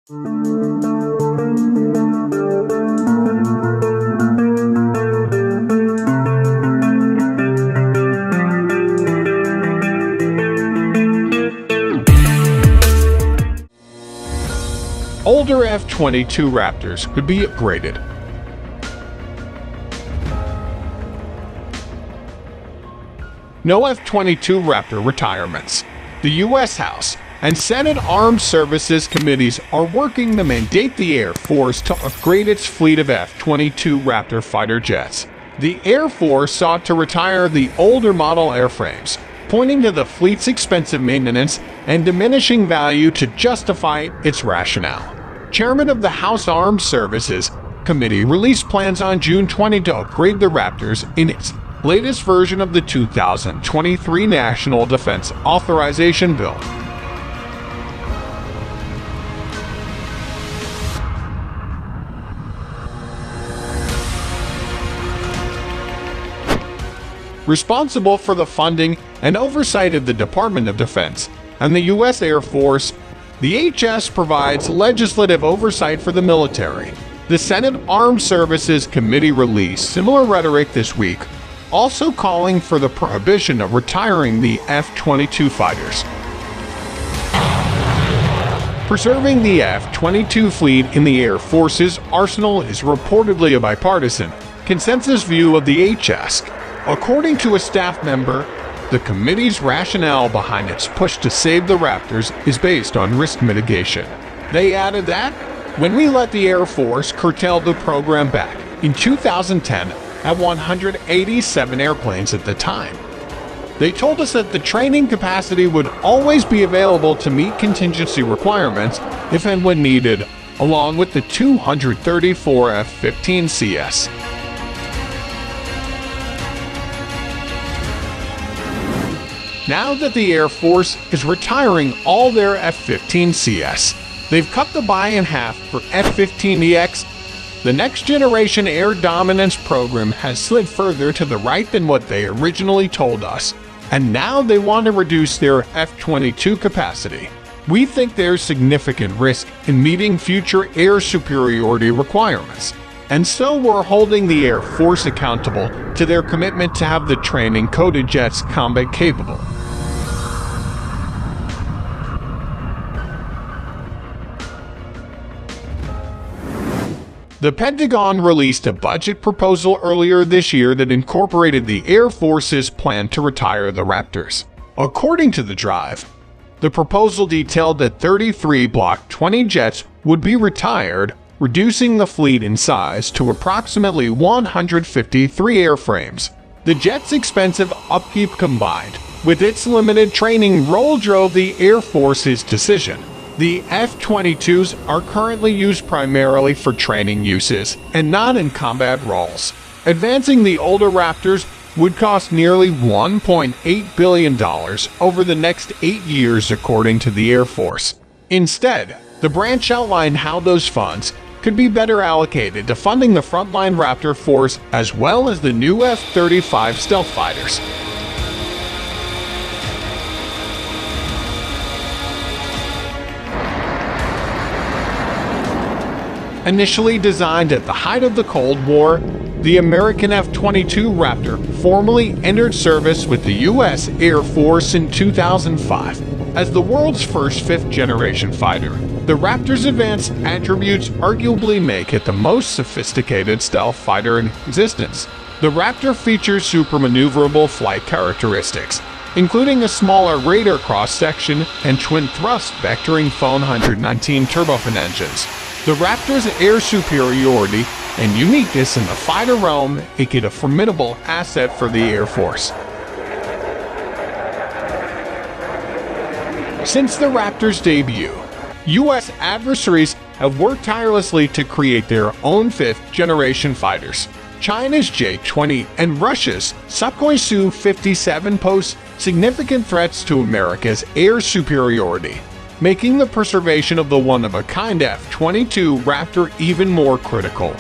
Older F-22 Raptors could be upgraded. No F-22 Raptor retirements. The U.S. House and Senate Armed Services Committees are working to mandate the Air Force to upgrade its fleet of F-22 Raptor fighter jets. The Air Force sought to retire the older model airframes, pointing to the fleet's expensive maintenance and diminishing value to justify its rationale. Chairman of the House Armed Services Committee released plans on June 20 to upgrade the Raptors in its latest version of the 2023 National Defense Authorization Bill. Responsible for the funding and oversight of the Department of Defense and the U.S. Air Force, the HS provides legislative oversight for the military. The Senate Armed Services Committee released similar rhetoric this week, also calling for the prohibition of retiring the F-22 fighters. Preserving the F-22 fleet in the Air Force's arsenal is reportedly a bipartisan consensus view of the HS. According to a staff member, the committee's rationale behind its push to save the Raptors is based on risk mitigation. They added that, when we let the Air Force curtail the program back in 2010 at 187 airplanes at the time, they told us that the training capacity would always be available to meet contingency requirements if and when needed, along with the 234 F-15CS. Now that the Air Force is retiring all their F-15CS, they've cut the buy in half for F-15EX. The Next Generation Air Dominance program has slid further to the right than what they originally told us, and now they want to reduce their F-22 capacity. We think there's significant risk in meeting future air superiority requirements, and so we're holding the Air Force accountable to their commitment to have the training-coded jets combat capable. The Pentagon released a budget proposal earlier this year that incorporated the Air Force's plan to retire the Raptors. According to the Drive, the proposal detailed that 33 Block 20 jets would be retired, reducing the fleet in size to approximately 153 airframes. The jet's expensive upkeep combined with its limited training role drove the Air Force's decision. The F-22s are currently used primarily for training uses and not in combat roles. Advancing the older Raptors would cost nearly $1.8 billion over the next 8 years, according to the Air Force. Instead, the branch outlined how those funds could be better allocated to funding the frontline Raptor force as well as the new F-35 stealth fighters. Initially designed at the height of the Cold War, the American F-22 Raptor formally entered service with the U.S. Air Force in 2005. As the world's first fifth-generation fighter, the Raptor's advanced attributes arguably make it the most sophisticated stealth fighter in existence. The Raptor features supermaneuverable flight characteristics, including a smaller radar cross-section and twin-thrust vectoring Phone 119 turbofan engines. The Raptor's air superiority and uniqueness in the fighter realm make it a formidable asset for the Air Force. Since the Raptor's debut, U.S. adversaries have worked tirelessly to create their own fifth-generation fighters. China's J-20 and Russia's Sukhoi Su-57 pose significant threats to America's air superiority, making the preservation of the one-of-a-kind F-22 Raptor even more critical.